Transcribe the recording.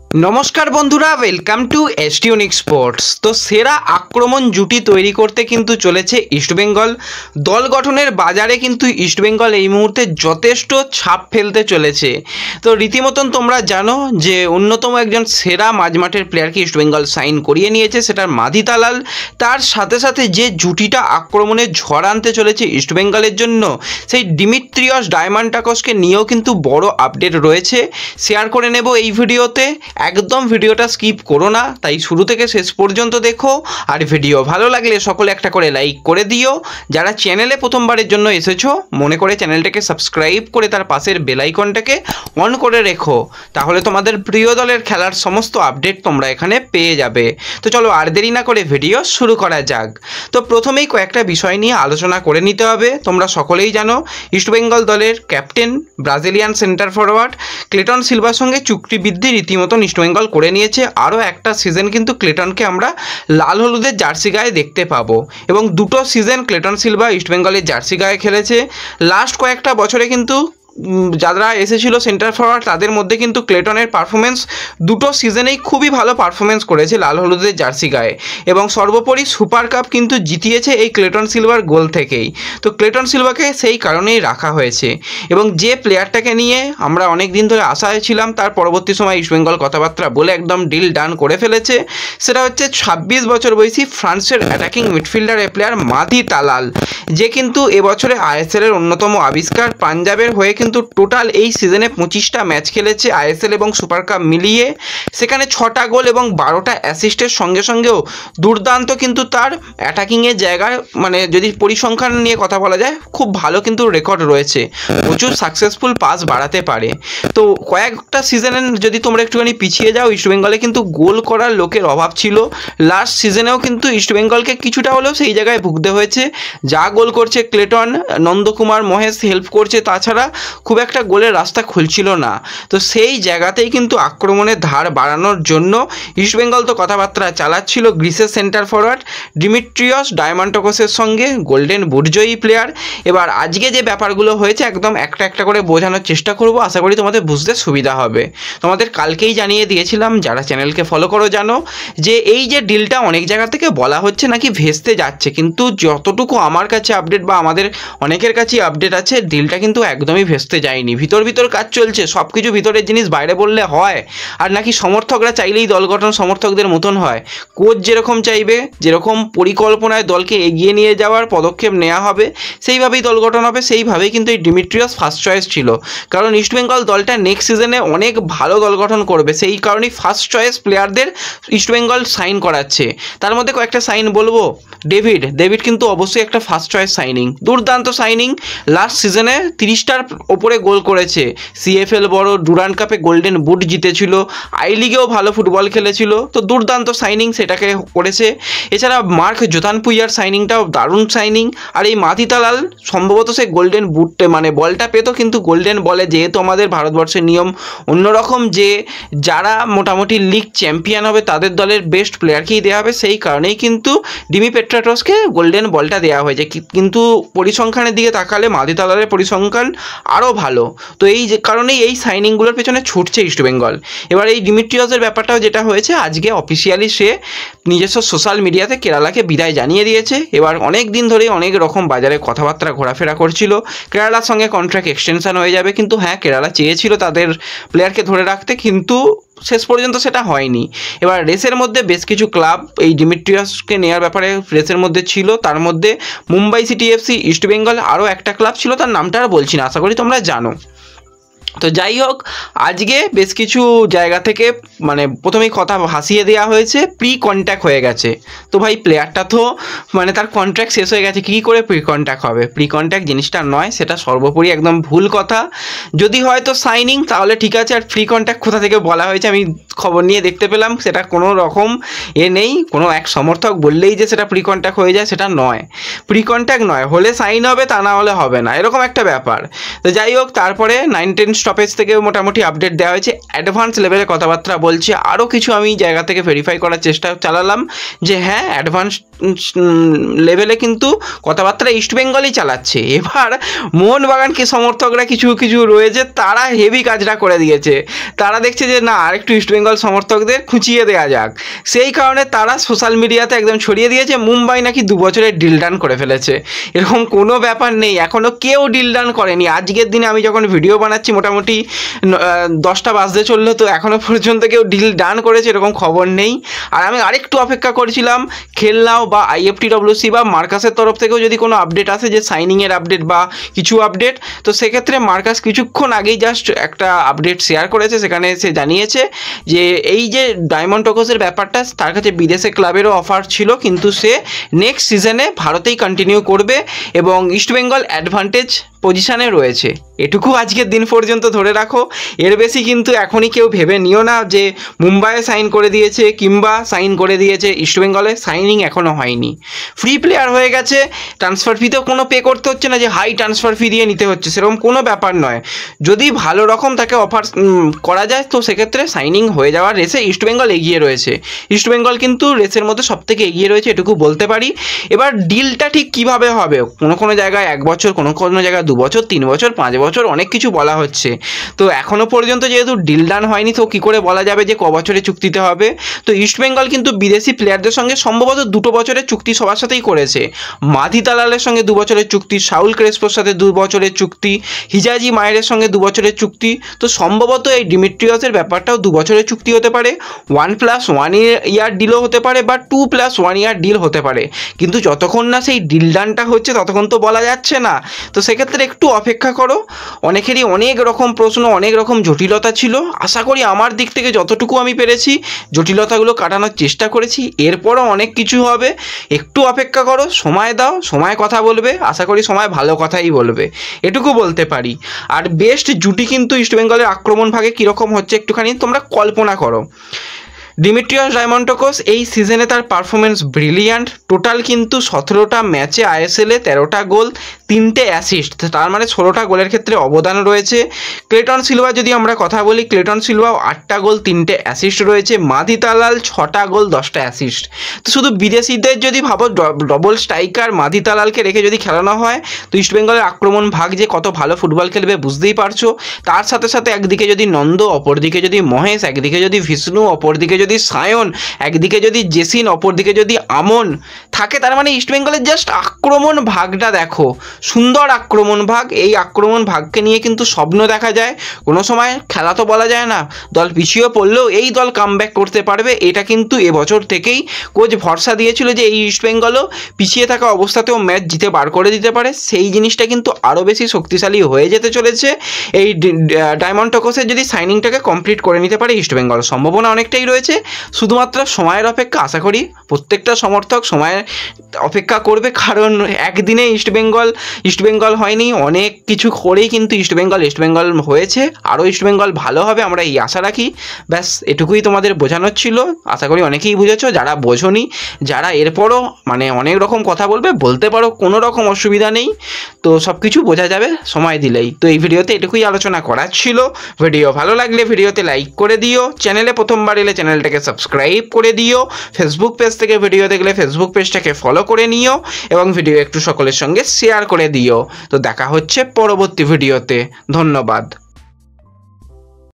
নমস্কার বন্ধুরা, welcome to এসটিউনিক sports. তো সেরা আক্রমণ জুটি তৈরি করতে কিন্তু চলেছে ইস্টবেঙ্গল। দল গঠনের বাজারে কিন্তু ইস্টবেঙ্গল এই মুহূর্তে যথেষ্ট ছাপ ফেলতে চলেছে। তো রীতিমতন তোমরা জানো যে অন্যতম একজন সেরা মাঝমাঠের প্লেয়ারকে ইস্টবেঙ্গল সাইন করিয়ে নিয়েছে, সেটার মাধি তালাল। তার সাথে সাথে যে জুটিটা আক্রমণে ঝড় আনতে চলেছে ইস্টবেঙ্গলের জন্য, সেই ডিমিত্রিয়স ডায়মান্টাকসকে নিয়েও কিন্তু বড় আপডেট রয়েছে। শেয়ার করে নেব এই ভিডিওতে, একদম ভিডিওটা স্কিপ করো না, তাই শুরু থেকে শেষ পর্যন্ত দেখো। আর ভিডিও ভালো লাগলে সকলে একটা করে লাইক করে দিও। যারা চ্যানেলে প্রথমবারের জন্য এসেছো, মনে করে চ্যানেলটাকে সাবস্ক্রাইব করে তার পাশের বেল আইকনটাকে অন করে রেখো, তাহলে তোমাদের প্রিয় দলের খেলার সমস্ত আপডেট তোমরা এখানে পেয়ে যাবে। তো চলো আর দেরি না করে ভিডিও শুরু করা যাক। তো প্রথমেই কয়েকটা বিষয় নিয়ে আলোচনা করে নিতে হবে। তোমরা সকলেই জানো ইস্টবেঙ্গল দলের captain Brazilian centre forward Cleiton সিলভার সঙ্গে চুক্তি বৃদ্ধি রীতিমতন ইস্টবেঙ্গল করে নিয়েছে। আরও একটা সিজন কিন্তু ক্লেটনকে আমরা লাল হলুদের জার্সি গায়ে দেখতে পাবো, এবং দুটো সিজন ক্লেটন সিলভা ইস্টবেঙ্গলের জার্সি গায়ে খেলেছে। লাস্ট কয়েকটা বছরে কিন্তু যারা এসেছিল সেন্টার ফরওয়ার্ড, তাদের মধ্যে কিন্তু ক্লেটনের পারফরমেন্স দুটো সিজনেই খুবই ভালো পারফরমেন্স করেছে লাল হলুদের জার্সি গায়ে, এবং সর্বোপরি সুপার কাপ কিন্তু জিতিয়েছে এই ক্লেটন সিলভার গোল থেকেই। তো ক্লেটন সিলভাকে সেই কারণেই রাখা হয়েছে, এবং যে প্লেয়ারটাকে নিয়ে আমরা অনেক দিন ধরে আশায় ছিলাম, তার পরবর্তী সময় ইস্টবেঙ্গল কথাবার্তা বলে একদম ডিল ডান করে ফেলেছে। সেটা হচ্ছে 26 বছর বয়সী ফ্রান্সের অ্যাটাকিং মিডফিল্ডার প্লেয়ার মাধি তালাল, যে কিন্তু এবছরে আইএসএলের অন্যতম আবিষ্কার। পাঞ্জাবের হয়ে কিন্তু টোটাল এই সিজনে 25টা ম্যাচ খেলেছে আইএসএল এবং সুপার কাপ মিলিয়ে, সেখানে 6টা গোল এবং 12টা অ্যাসিস্টের সঙ্গে সঙ্গেও দুর্দান্ত কিন্তু তার অ্যাটাকিংয়ের জায়গায়, মানে যদি পরিসংখ্যান নিয়ে কথা বলা যায়, খুব ভালো কিন্তু রেকর্ড রয়েছে। প্রচুর সাকসেসফুল পাস বাড়াতে পারে। তো কয়েকটা সিজনে যদি তোমরা একটুখানি পিছিয়ে যাও, ইস্টবেঙ্গলে কিন্তু গোল করার লোকের অভাব ছিল। লাস্ট সিজনেও কিন্তু ইস্টবেঙ্গলকে কিছুটা হলেও সেই জায়গায় ভুগতে হয়েছে। যা গোল করছে ক্লেটন, নন্দকুমার, মহেশ হেল্প করছে, তাছাড়া খুব একটা গোলের রাস্তা খুলছিল না। তো সেই জায়গাতেই কিন্তু আক্রমণের ধার বাড়ানোর জন্য ইস্টবেঙ্গল তো কথাবার্তা চালাচ্ছিল গ্রিসের সেন্টার ফরওয়ার্ড ডিমিত্রিয়স ডায়মান্টাকসের সঙ্গে, গোল্ডেন বুটজয়ী প্লেয়ার। এবার আজকে যে ব্যাপারগুলো হয়েছে একদম একটা একটা করে বোঝানোর চেষ্টা করব, আশা করি তোমাদের বুঝতে সুবিধা হবে। তোমাদের কালকেই জানিয়ে দিয়েছিলাম, যারা চ্যানেলকে ফলো করো জানো, যে এই যে ডিলটা অনেক জায়গা থেকে বলা হচ্ছে নাকি ভেস্তে যাচ্ছে, কিন্তু যতটুকু আমার কাছে আপডেট বা আমাদের অনেকের কাছেই আপডেট আছে, ডিলটা কিন্তু একদমই ভেস্তে যায়নি। ভিতর কাজ চলছে, সব কিছু ভিতরের জিনিস বাইরে বললে হয়? আর নাকি সমর্থকরা চাইলেই দল গঠন সমর্থকদের মতন হয়? কোচ যেরকম চাইবে, যেরকম পরিকল্পনায় দলকে এগিয়ে নিয়ে যাওয়ার পদক্ষেপ নেওয়া হবে, সেইভাবেই দল গঠন হবে। সেইভাবেই কিন্তু এই ডিমিত্রিয়স ফার্স্ট চয়েস ছিল, কারণ ইস্টবেঙ্গল দলটা নেক্সট সিজনে অনেক ভালো দল গঠন করবে। সেই কারণেই ফার্স্ট চয়েস প্লেয়ারদের ইস্টবেঙ্গল সাইন করাচ্ছে। তার মধ্যে কয়েকটা সাইন বলবো। ডেভিড কিন্তু অবশ্যই একটা ফার্স্ট চয়েস সাইনিং, দুর্দান্ত সাইনিং। লাস্ট সিজনে 30টার ওপরে গোল করেছে, সিএফএল বড়, ডুরান্ড কাপে গোল্ডেন বুট জিতেছিল, আই লিগেও ভালো ফুটবল খেলেছিল। তো দুর্দান্ত সাইনিং, সেটাকে করেছে। এছাড়া মার্ক জোতানপুইয়ার সাইনিংটাও দারুণ সাইনিং। আর এই মাধি তালাল সম্ভবত সে গোল্ডেন বুট, মানে বলটা পেত, কিন্তু গোল্ডেন বলে, যেহেতু আমাদের ভারতবর্ষের নিয়ম অন্যরকম, যে যারা মোটামুটি লিগ চ্যাম্পিয়ন হবে তাদের দলের বেস্ট প্লেয়ারকেই দেওয়া হবে, সেই কারণেই কিন্তু ডিমি পেট্রাটসকে গোল্ডেন বলটা দেওয়া হয়েছে। কিন্তু পরিসংখ্যানের দিকে তাকালে মাধি তালালের পরিসংখ্যান আরও ভালো। তো এই যে কারণেই এই সাইনিংগুলোর পেছনে ছুটছে ইস্টবেঙ্গল। এবার এই ডিমিত্রিয়সের ব্যাপারটাও যেটা হয়েছে, আজকে অফিসিয়ালি সে নিজস্ব সোশ্যাল মিডিয়াতে কেরালাকে বিদায় জানিয়ে দিয়েছে। এবার অনেক দিন ধরেই অনেক রকম বাজারে কথাবার্তা ঘোরাফেরা করছিল, কেরালার সঙ্গে কন্ট্রাক্ট এক্সটেনশন হয়ে যাবে। কিন্তু হ্যাঁ, কেরালা চেয়েছিল তাদের প্লেয়ারকে ধরে রাখতে, কিন্তু শেষ পর্যন্ত সেটা হয়নি। এবার রেসের মধ্যে বেশ কিছু ক্লাব এই ডিমিত্রিয়াসকে নেওয়ার ব্যাপারে রেসের মধ্যে ছিল, তার মধ্যে মুম্বাই সিটি এফসি, ইস্টবেঙ্গল, আরও একটা ক্লাব ছিল, তার নামটা আর বলছি না, আশা করি তোমরা জানো। তো যাই হোক, আজকে বেশ কিছু জায়গা থেকে মানে প্রথমেই কথা ভাসিয়ে দেওয়া হয়েছে, প্রি কন্ট্যাক্ট হয়ে গেছে। তো ভাই, প্লেয়ারটা তো মানে তার কন্ট্রাক্ট শেষ হয়ে গেছে, কী করে প্রি কন্ট্যাক্ট হবে? প্রি কন্ট্যাক্ট জিনিসটা নয়, সেটা সর্বোপরি একদম ভুল কথা। যদি হয় তো সাইনিং, তাহলে ঠিক আছে। আর প্রি কন্ট্যাক্ট কোথা থেকে বলা হয়েছে, আমি খবর নিয়ে দেখতে পেলাম, সেটা কোনো রকম নেই। কোনো এক সমর্থক বললেই যে সেটা প্রি কন্ট্যাক্ট হয়ে যায়, সেটা নয়। প্রি কন্ট্যাক্ট নয়, হলে সাইন হবে, তা না হলে হবে না, এরকম একটা ব্যাপার। তো যাই হোক, তারপরে 9-10 স্টপেজ থেকে মোটামুটি আপডেট দেওয়া হয়েছে, অ্যাডভান্স লেভেলের কথাবার্তা বলছে। আরও কিছু আমি জায়গা থেকে ভেরিফাই করার চেষ্টা চালালাম যে হ্যাঁ, অ্যাডভান্স লেভেলে কিন্তু কথাবার্তা ইস্টবেঙ্গলই চালাচ্ছে। এবার মোহনবাগানকে সমর্থকরা কিছু কিছু রয়েছে, তারা হেভি কাজটা করে দিয়েছে। তারা দেখছে যে না, আরেকটু ইস্টবেঙ্গল সমর্থকদের খুঁচিয়ে দেওয়া যাক, সেই কারণে তারা সোশ্যাল মিডিয়াতে একদম ছড়িয়ে দিয়েছে মুম্বাই নাকি 2 বছরের ডিল ডান করে ফেলেছে। এরকম কোনো ব্যাপার নেই, এখনও কেউ ডিল ডান করেনি। আজকের দিনে আমি যখন ভিডিও বানাচ্ছি মোটামুটি 10টা বাজতে চললো, তো এখনও পর্যন্ত কেউ ডিল ডান করেছে এরকম খবর নেই। আর আমি আরেকটু অপেক্ষা করেছিলাম খেলনাও বা IFTWC বা মার্কাসের তরফ থেকেও যদি কোনো আপডেট আসে, যে সাইনিংয়ের আপডেট বা কিছু আপডেট, তো সেক্ষেত্রে মার্কাস কিছুক্ষণ আগেই জাস্ট একটা আপডেট শেয়ার করেছে। সেখানে সে জানিয়েছে যে এই যে ডায়মন্ড টোকসের ব্যাপারটা, তার কাছে বিদেশে ক্লাবেরও অফার ছিল, কিন্তু সে নেক্সট সিজনে ভারতেই কন্টিনিউ করবে এবং ইস্টবেঙ্গল অ্যাডভান্টেজ পজিশানে রয়েছে। এটুকু আজকের দিন পর্যন্ত ধরে রাখো, এর বেশি কিন্তু এখনই কেউ ভেবে নিও না যে মুম্বাইয়ে সাইন করে দিয়েছে কিংবা সাইন করে দিয়েছে। ইস্টবেঙ্গলে সাইনিং এখনও হয়নি, ফ্রি প্লেয়ার হয়ে গেছে। ট্রান্সফার ফিতেও কোনো পে করতে হচ্ছে না যে হাই ট্রান্সফার ফি দিয়ে নিতে হচ্ছে, সেরকম কোনো ব্যাপার নয়। যদি ভালো রকম তাকে অফার করা যায় তো সেক্ষেত্রে সাইনিং হয়ে যাওয়ার রেসে ইস্টবেঙ্গল এগিয়ে রয়েছে। ইস্টবেঙ্গল কিন্তু রেসের মধ্যে সবথেকে এগিয়ে রয়েছে, এটুকু বলতে পারি। এবার ডিলটা ঠিক কীভাবে হবে, কোনো জায়গায় 1 বছর, কোনো জায়গায় 2 বছর, 3 বছর, 5 বছর, অনেক কিছু বলা হচ্ছে। তো এখনও পর্যন্ত যেহেতু ডিল ডান হয়নি, তো কী করে বলা যাবে যে ক বছরে চুক্তিতে হবে। তো ইস্টবেঙ্গল কিন্তু বিদেশি প্লেয়ারদের সঙ্গে সম্ভবত 2 বছরের চুক্তি সবার সাথেই করেছে। মাধি তালালের সঙ্গে 2 বছরের চুক্তি, সাউল ক্রেসপোর সাথে 2 বছরের চুক্তি, হিজাজি মায়ের সঙ্গে 2 বছরের চুক্তি। তো সম্ভবত এই ডিমিট্রিয়াসের ব্যাপারটাও 2 বছরের চুক্তি হতে পারে, 1+1 ইয়ার ডিলও হতে পারে বা 2+1 ইয়ার ডিল হতে পারে। কিন্তু যতক্ষণ না সেই ডিল ডানটা হচ্ছে ততক্ষণ তো বলা যাচ্ছে না। তো সেক্ষেত্রে একটু অপেক্ষা করো। অনেকেরই অনেক রকম প্রশ্ন, অনেক রকম জটিলতা ছিল। আশা করি আমার দিক থেকে যতটুকু আমি পেরেছি জটিলতাগুলো কাটানোর চেষ্টা করেছি। এরপরও অনেক কিছু হবে, একটু অপেক্ষা করো, সময় দাও, সময় কথা বলবে। আশা করি সময় ভালো কথাই বলবে, এটুকু বলতে পারি। আর বেস্ট জুটি কিন্তু ইস্টবেঙ্গলের আক্রমণ ভাগে কীরকম হচ্ছে একটুখানি তোমরা কল্পনা করো। ডিমিট্রিয়াস ডায়মন্ডটোকস এই সিজনে তার পারফরমেন্স ব্রিলিয়ান্ট। টোটাল কিন্তু 17টা ম্যাচে ISL-এ 13টা গোল, 3টে অ্যাসিস্ট, তার মানে 16টা গোলের ক্ষেত্রে অবদান রয়েছে। ক্লেটন সিলভা যদি আমরা কথা বলি, ক্লেটন সিলভাও 8টা গোল, 3টে অ্যাসিস্ট রয়েছে। মাধি তালাল 6টা গোল, 10টা অ্যাসিস্ট। তো শুধু বিদেশিদের যদি ভাবো, ডবল স্ট্রাইকার মাধি তালালকে রেখে যদি খেলানো হয়, তো ইস্টবেঙ্গলের আক্রমণ ভাগ যে কত ভালো ফুটবল খেলবে বুঝতেই পারছো। তার সাথে সাথে একদিকে যদি নন্দ, অপরদিকে যদি মহেশ, একদিকে যদি বিষ্ণু, অপরদিকে যদি সায়ন, একদিকে যদি জেসিন, অপরদিকে যদি আমন থাকে, তার মানে ইস্টবেঙ্গলের জাস্ট আক্রমণ ভাগটা দেখো, সুন্দর আক্রমণ ভাগ। এই আক্রমণ ভাগকে নিয়ে কিন্তু স্বপ্ন দেখা যায়। কোনো সময় খেলা তো বলা যায় না, দল পিছিয়ে পড়লেও এই দল কামব্যাক করতে পারবে। এটা কিন্তু এবছর থেকেই কোচ ভরসা দিয়েছিল যে এই ইস্টবেঙ্গলও পিছিয়ে থাকা অবস্থাতেও ম্যাচ জিতে বার করে দিতে পারে। সেই জিনিসটা কিন্তু আরও বেশি শক্তিশালী হয়ে যেতে চলেছে এই ডায়মন্ড টোকসের যদি সাইনিংটাকে কমপ্লিট করে নিতে পারে ইস্টবেঙ্গল। সম্ভাবনা অনেকটাই রয়েছে, শুধুমাত্র সময়ের অপেক্ষা। আশা করি প্রত্যেকটা সমর্থক সময়ের অপেক্ষা করবে, কারণ একদিনে ইস্টবেঙ্গল হয়নি, অনেক কিছু করেই কিন্তু ইস্টবেঙ্গল হয়েছে। আরও ইস্টবেঙ্গল ভালো হবে আমরা এই আশা রাখি। ব্যাস এটুকুই তোমাদের বোঝানোর ছিল। আশা করি অনেকেই বুঝেছো, যারা বোঝোনি, যারা এরপরও মানে অনেক রকম কথা বলতে পারো, কোনো রকম অসুবিধা নেই। তো সব কিছু বোঝা যাবে সময় দিলেই। তো এই ভিডিওতে এটুকুই আলোচনা করার ছিল। ভিডিও ভালো লাগলে ভিডিওতে লাইক করে দিও, চ্যানেলে প্রথমবার এলে চ্যানেলটাকে সাবস্ক্রাইব করে দিও, ফেসবুক পেজ থেকে ভিডিও দেখলে ফেসবুক পেজটাকে ফলো করে নিও এবং ভিডিও একটু সকলের সঙ্গে শেয়ার করে দিও। তো দেখা হচ্ছে পরবর্তী ভিডিওতে। ধন্যবাদ।